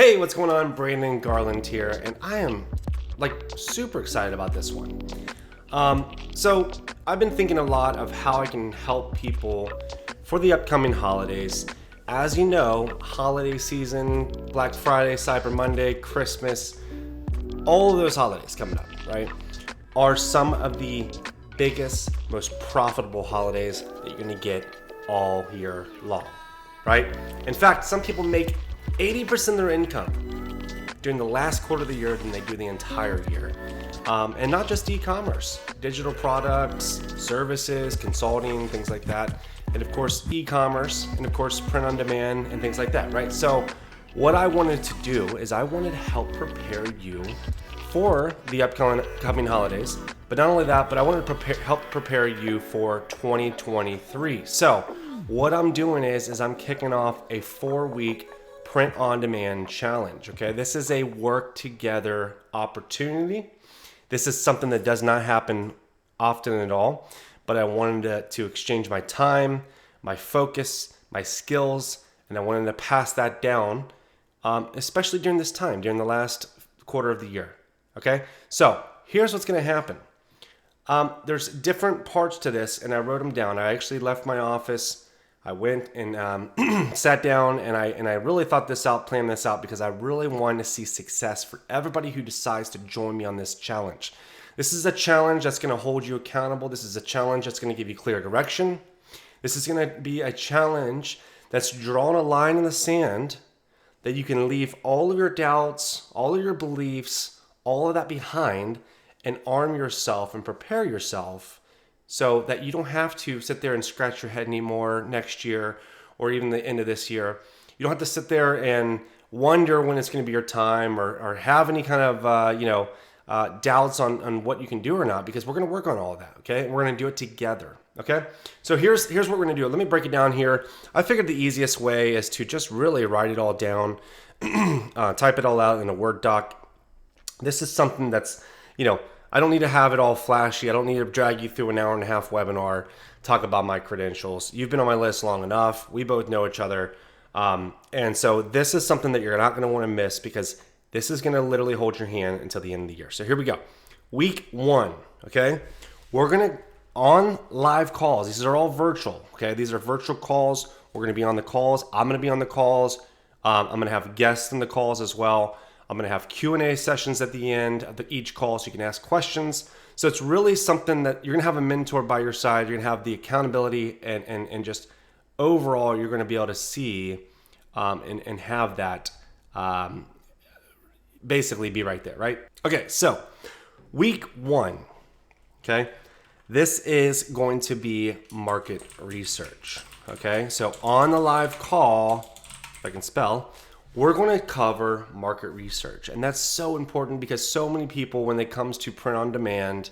Hey, what's going on? Brandon Garland here, and I am super excited about this one. So I've been thinking a lot of how I can help people for the upcoming holidays. As you know, holiday season, Black Friday, Cyber Monday, Christmas, all of those holidays coming up, right, are some of the biggest, most profitable holidays that you're gonna get all year long, right? In fact, some people make 80% of their income during the last quarter of the year than they do the entire year. And not just e-commerce, digital products, services, consulting, things like that. And of course, e-commerce, and of course, print on demand and things like that, right? So what I wanted to do is I wanted to help prepare you for the upcoming holidays. But not only that, but I wanted to help prepare you for 2023. So what I'm doing is I'm kicking off a 4-week Print-on-Demand challenge, okay? This is a work together opportunity. This is something that does not happen often at all, but I wanted to exchange my time, my focus, my skills, and I wanted to pass that down, especially during this time, during the last quarter of the year, okay? So here's what's gonna happen. There's different parts to this, and I wrote them down. I actually left my office. I went and sat down, and I really thought this out, planned this out, because I really wanted to see success for everybody who decides to join me on this challenge. This is a challenge that's going to hold you accountable. This is a challenge that's going to give you clear direction. This is going to be a challenge that's drawing a line in the sand that you can leave all of your doubts, all of your beliefs, all of that behind, and arm yourself and prepare yourself so that you don't have to sit there and scratch your head anymore next year or even the end of this year. You don't have to sit there and wonder when it's going to be your time or have any kind of doubts on what you can do or not, because we're going to work on all of that, okay? And we're going to do it together, okay? So here's what we're going to do. Let me break it down here. I figured the easiest way is to just really write it all down, type it all out in a Word doc. This is something that's, I don't need to have it all flashy. I don't need to drag you through an hour and a half webinar, talk about my credentials. You've been on my list long enough. We both know each other. And so this is something that you're not going to want to miss, because this is going to literally hold your hand until the end of the year. So here we go. Week 1, okay? We're going to, on live calls, these are all virtual, okay? These are virtual calls. We're going to be on the calls. I'm going to be on the calls. I'm going to have guests in the calls as well. I'm going to have Q&A sessions at the end of each call so you can ask questions. So it's really something that you're going to have a mentor by your side. You're going to have the accountability and just overall you're going to be able to see and have that basically be right there, right? Okay, so week 1, okay? This is going to be market research, okay? So on the live call, if I can spell, we're going to cover market research. And that's so important because so many people, when it comes to print on demand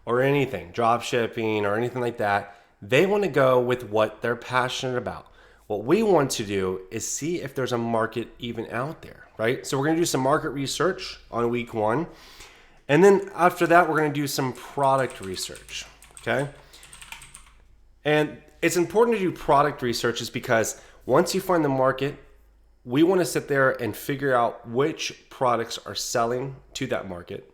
or anything, drop shipping or anything like that, they want to go with what they're passionate about. What we want to do is see if there's a market even out there, right? So we're going to do some market research on week 1. And then after that, we're going to do some product research, okay? And it's important to do product research is because once you find the market, we want to sit there and figure out which products are selling to that market,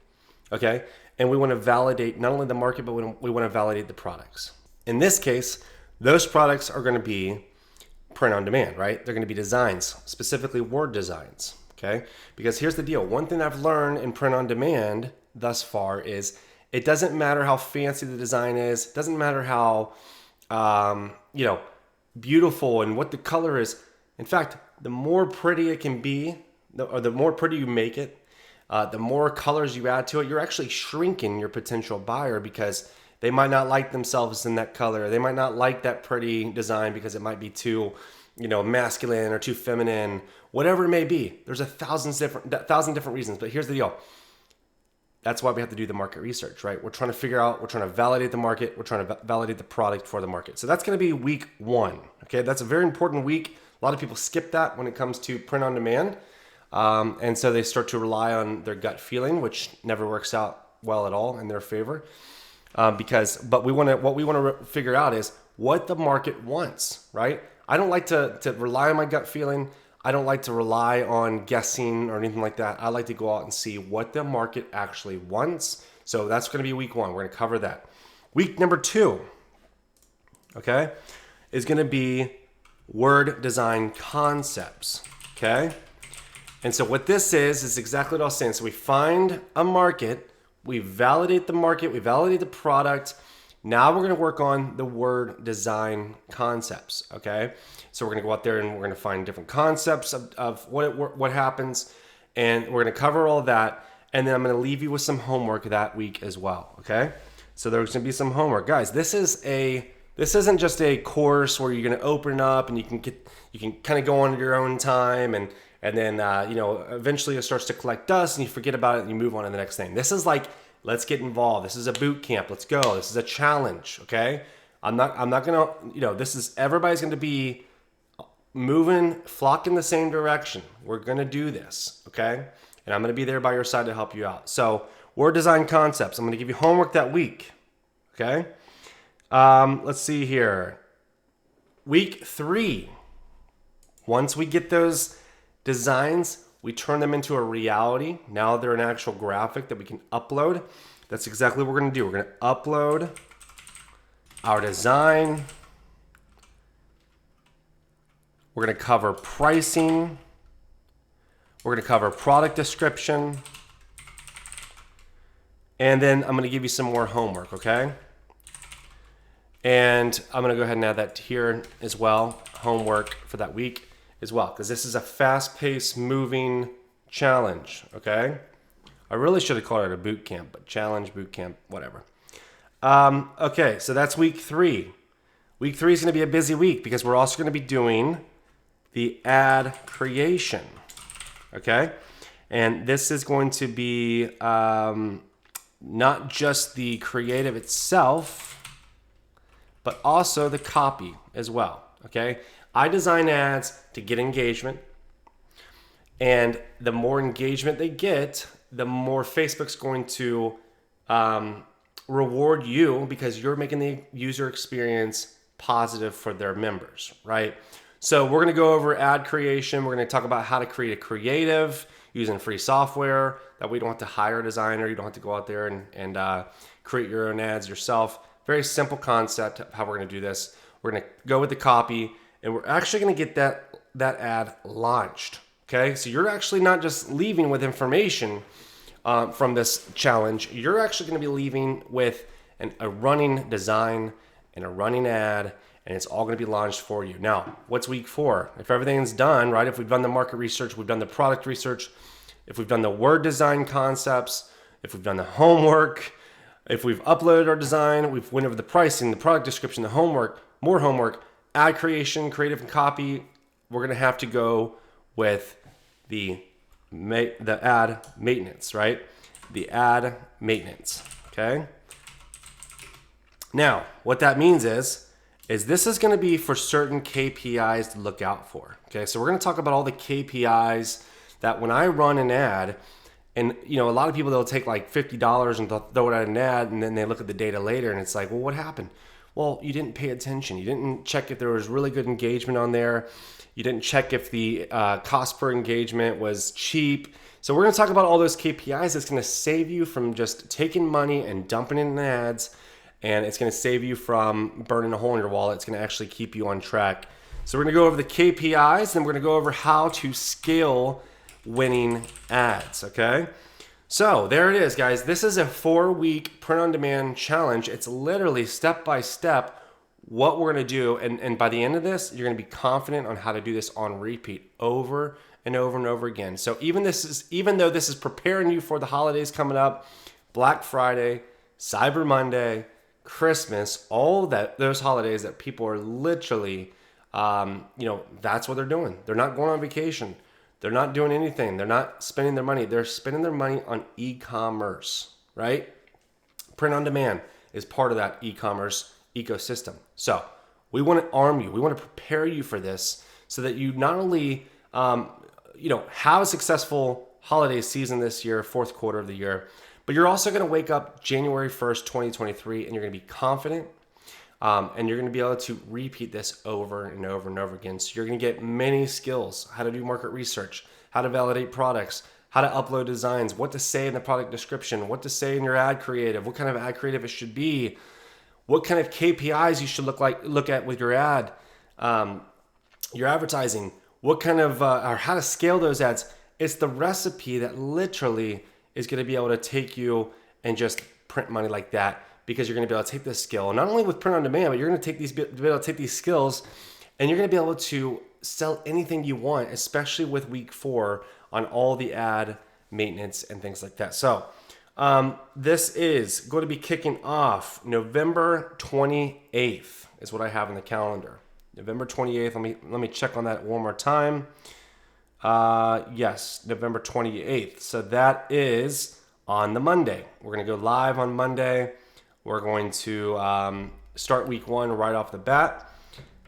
okay? And we want to validate not only the market, but we want to validate the products. In this case, those products are going to be print on demand, right? They're going to be designs, specifically Word designs, okay? Because here's the deal. One thing I've learned in print on demand thus far is it doesn't matter how fancy the design is. It doesn't matter how, beautiful and what the color is. In fact, the more pretty it can be, or the more pretty you make it, the more colors you add to it, you're actually shrinking your potential buyer because they might not like themselves in that color. They might not like that pretty design because it might be too, masculine or too feminine, whatever it may be. There's 1,000 different reasons, but here's the deal. That's why we have to do the market research, right? We're trying to validate the market. We're trying to validate the product for the market. So that's going to be week 1, okay? That's a very important week. A lot of people skip that when it comes to print on demand. And so they start to rely on their gut feeling, which never works out well at all in their favor. But what we want to figure out is what the market wants, right? I don't like to rely on my gut feeling. I don't like to rely on guessing or anything like that. I like to go out and see what the market actually wants. So that's going to be week 1. We're going to cover that. Week number 2, okay, is going to be word design concepts, okay? And so what this is exactly what I was saying. So we find a market, we validate the market, we validate the product. Now we're going to work on the word design concepts, okay? So we're going to go out there and we're going to find different concepts of what happens, and we're going to cover all that, and then I'm going to leave you with some homework that week as well, okay? So there's going to be some homework. Guys, this isn't just a course where you're going to open up and you can kind of go on at your own time, and then eventually it starts to collect dust and you forget about it and you move on to the next thing. This is like, let's get involved. This is a boot camp. Let's go. This is a challenge, okay? I'm not going to, this is, everybody's going to be moving, flocking the same direction. We're going to do this, okay? And I'm going to be there by your side to help you out. So word design concepts. I'm going to give you homework that week, okay? Let's see here. Week 3. Once we get those designs, we turn them into a reality. Now they're an actual graphic that we can upload. That's exactly what we're going to do. We're going to upload our design. We're going to cover pricing. We're going to cover product description. And then I'm going to give you some more homework, okay? And I'm going to go ahead and add that here as well, homework for that week as well, because this is a fast-paced, moving challenge, okay? I really should have called it a boot camp, but challenge, boot camp, whatever. Okay, so that's week 3. Week 3 is going to be a busy week because we're also going to be doing the ad creation, okay? And this is going to be not just the creative itself, but also the copy as well, okay? I design ads to get engagement, and the more engagement they get, the more Facebook's going to reward you because you're making the user experience positive for their members, right? So we're going to go over ad creation. We're going to talk about how to create a creative using free software that we don't have to hire a designer. You don't have to go out there and create your own ads yourself. Very simple concept of how we're going to do this. We're going to go with the copy, and we're actually going to get that ad launched, okay? So you're actually not just leaving with information from this challenge. You're actually going to be leaving with a running design and a running ad, and it's all going to be launched for you. Now, what's week 4? If everything's done, right? If we've done the market research, we've done the product research, if we've done the word design concepts, if we've done the homework, if we've uploaded our design, we've went over the pricing, the product description, the homework, more homework, ad creation, creative and copy, we're going to have to go with the ad maintenance, right? The ad maintenance, okay? Now, what that means is this is going to be for certain KPIs to look out for, okay? So we're going to talk about all the KPIs that when I run an ad, and a lot of people, they'll take like $50 and they'll throw it at an ad, and then they look at the data later and it's like, well, what happened? Well, you didn't pay attention. You didn't check if there was really good engagement on there. You didn't check if the cost per engagement was cheap. So we're going to talk about all those KPIs. It's going to save you from just taking money and dumping it in ads, and it's going to save you from burning a hole in your wallet. It's going to actually keep you on track. So we're going to go over the KPIs, and we're going to go over how to scale winning ads, okay? So there it is, guys. This is a 4-week print-on-demand challenge. It's literally step-by-step what we're going to do. And by the end of this, you're going to be confident on how to do this on repeat over and over and over again. So even though this is preparing you for the holidays coming up, Black Friday, Cyber Monday, Christmas, all those holidays that people are literally, that's what they're doing. They're not going on vacation. They're not doing anything. They're not spending their money. They're spending their money on e-commerce, right? Print on demand is part of that e-commerce ecosystem. So we want to arm you. We want to prepare you for this so that you not only, have a successful holiday season this year, 4th quarter of the year, but you're also going to wake up January 1st, 2023, and you're going to be confident. And you're going to be able to repeat this over and over and over again. So you're going to get many skills: how to do market research, how to validate products, how to upload designs, what to say in the product description, what to say in your ad creative, what kind of ad creative it should be, what kind of KPIs you should look at with your ad, your advertising, what kind of or how to scale those ads. It's the recipe that literally is going to be able to take you and just print money like that, because you're going to be able to take this skill, and not only with print on demand, but you're going to be able to take these skills, and you're going to be able to sell anything you want, especially with week 4 on all the ad maintenance and things like that. So this is going to be kicking off November 28th is what I have in the calendar. November 28th. Let me check on that one more time. Yes, November 28th. So that is on the Monday. We're going to go live on Monday. We're going to start week 1 right off the bat.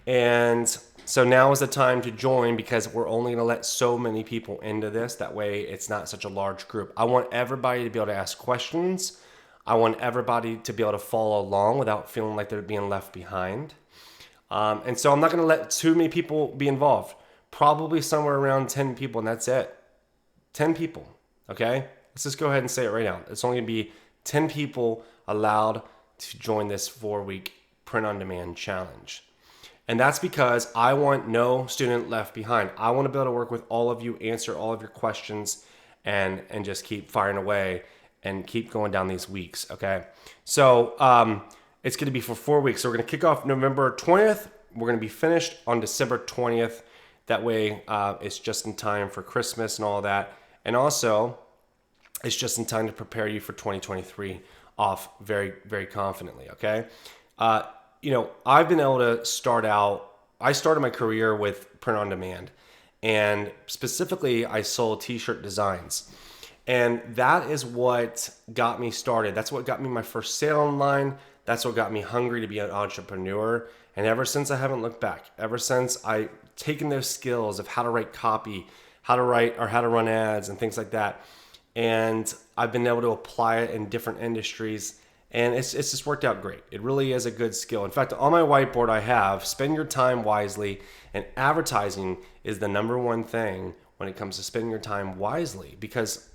And so now is the time to join, because we're only going to let so many people into this. That way it's not such a large group. I want everybody to be able to ask questions. I want everybody to be able to follow along without feeling like they're being left behind. And so I'm not going to let too many people be involved. Probably somewhere around 10 people, and that's it. 10 people, okay? Let's just go ahead and say it right now. It's only going to be 10 people allowed to join this 4-week print-on-demand challenge. And that's because I want no student left behind. I want to be able to work with all of you, answer all of your questions, and just keep firing away and keep going down these weeks, okay? So it's going to be for 4 weeks. So we're going to kick off November 20th. We're going to be finished on December 20th. That way it's just in time for Christmas and all that. And also, it's just in time to prepare you for 2023 off very, very confidently, okay? I've been able to I started my career with print on demand, and specifically I sold t-shirt designs. And that is what got me started. That's what got me my first sale online. That's what got me hungry to be an entrepreneur. And ever since, I haven't looked back. Ever since I taken those skills of how to write copy, how to run ads and things like that, and I've been able to apply it in different industries, and it's just worked out great. It really is a good skill. In fact, on my whiteboard I have, spend your time wisely, and advertising is the number one thing when it comes to spending your time wisely, because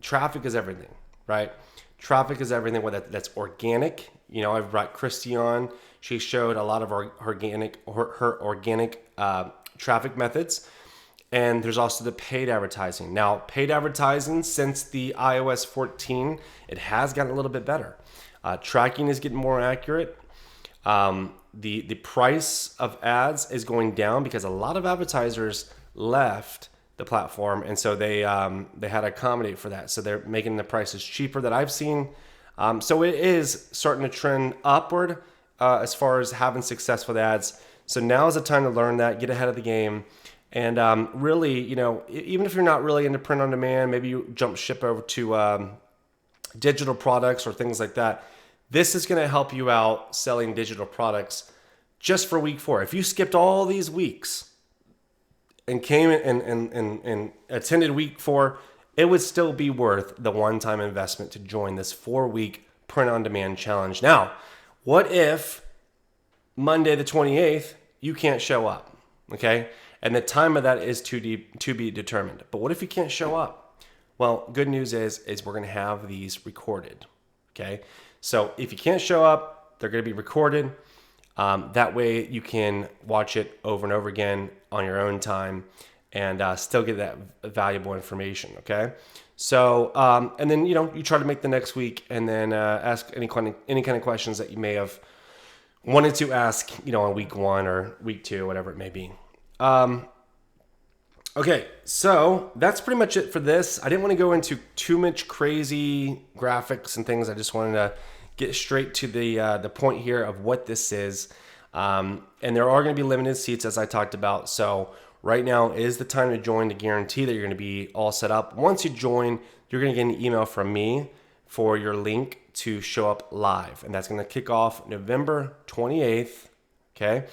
traffic is everything, right? Traffic is everything, whether that's organic. I've brought Christy on. She showed a lot of her organic traffic methods. And there's also the paid advertising. Now, paid advertising, since the iOS 14, it has gotten a little bit better. Tracking is getting more accurate. The price of ads is going down because a lot of advertisers left the platform, and so they had to accommodate for that. So they're making the prices cheaper that I've seen. So it is starting to trend upward as far as having success with ads. So now is the time to learn that, get ahead of the game. And really, even if you're not really into print on demand, maybe you jump ship over to digital products or things like that. This is going to help you out selling digital products just for week 4. If you skipped all these weeks and came and attended week 4, it would still be worth the one-time investment to join this 4-week print-on-demand challenge. Now, what if Monday the 28th, you can't show up, okay? And the time of that is to be determined. But what if you can't show up? Well, good news is we're going to have these recorded, okay? So if you can't show up, they're going to be recorded. That way you can watch it over and over again on your own time and still get that valuable information, okay? So, and then, you try to make the next week and then ask any kind of questions that you may have wanted to ask, on week 1 or week 2, whatever it may be. Okay, so that's pretty much it for this. I didn't want to go into too much crazy graphics and things. I just wanted to get straight to the point here of what this is. And there are going to be limited seats, as I talked about. So right now is the time to join to guarantee that you're going to be all set up. Once you join, you're going to get an email from me for your link to show up live. And that's going to kick off November 28th, okay?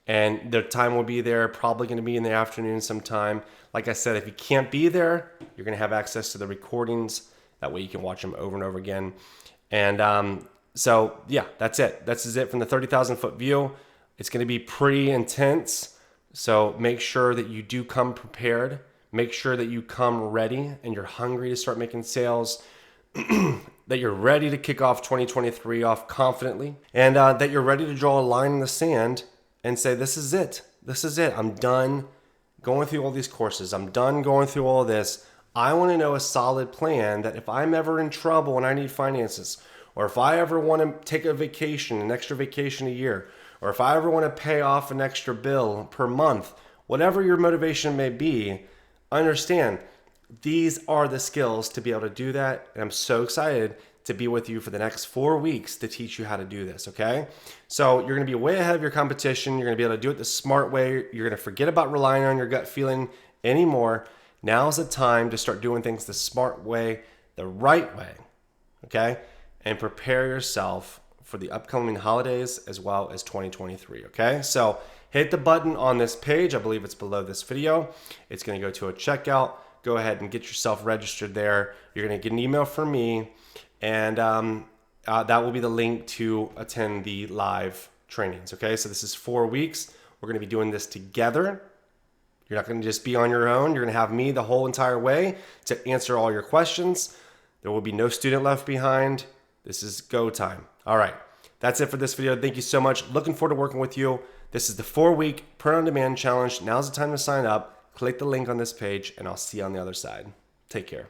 And the time will be there, probably going to be in the afternoon sometime. Like I said, if you can't be there, you're going to have access to the recordings. That way you can watch them over and over again. And So yeah, that's it. This is it from the 30,000 foot view. It's going to be pretty intense. So make sure that you do come prepared. Make sure that you come ready and you're hungry to start making sales, that you're ready to kick off 2023 off confidently, and that you're ready to draw a line in the sand and say, this is it. This is it. I'm done going through all these courses. I'm done going through all this. I want to know a solid plan that if I'm ever in trouble and I need finances, or if I ever want to take a vacation, an extra vacation a year, or if I ever want to pay off an extra bill per month, whatever your motivation may be, understand these are the skills to be able to do that. And I'm so excited to be with you for the next 4 weeks to teach you how to do this, okay? So you're gonna be way ahead of your competition. You're gonna be able to do it the smart way. You're gonna forget about relying on your gut feeling anymore. Now's the time to start doing things the smart way, the right way, okay? And prepare yourself for the upcoming holidays as well as 2023, okay? So hit the button on this page. I believe it's below this video. It's gonna go to a checkout. Go ahead and get yourself registered there. You're gonna get an email from me, and that will be the link to attend the live trainings, okay? So this is 4 weeks. We're gonna be doing this together. You're not gonna just be on your own. You're gonna have me the whole entire way to answer all your questions. There will be no student left behind. This is go time. All right, that's it for this video. Thank you so much. Looking forward to working with you. This is the 4-week Print-on-Demand challenge. Now's the time to sign up. Click the link on this page, and I'll see you on the other side. Take care.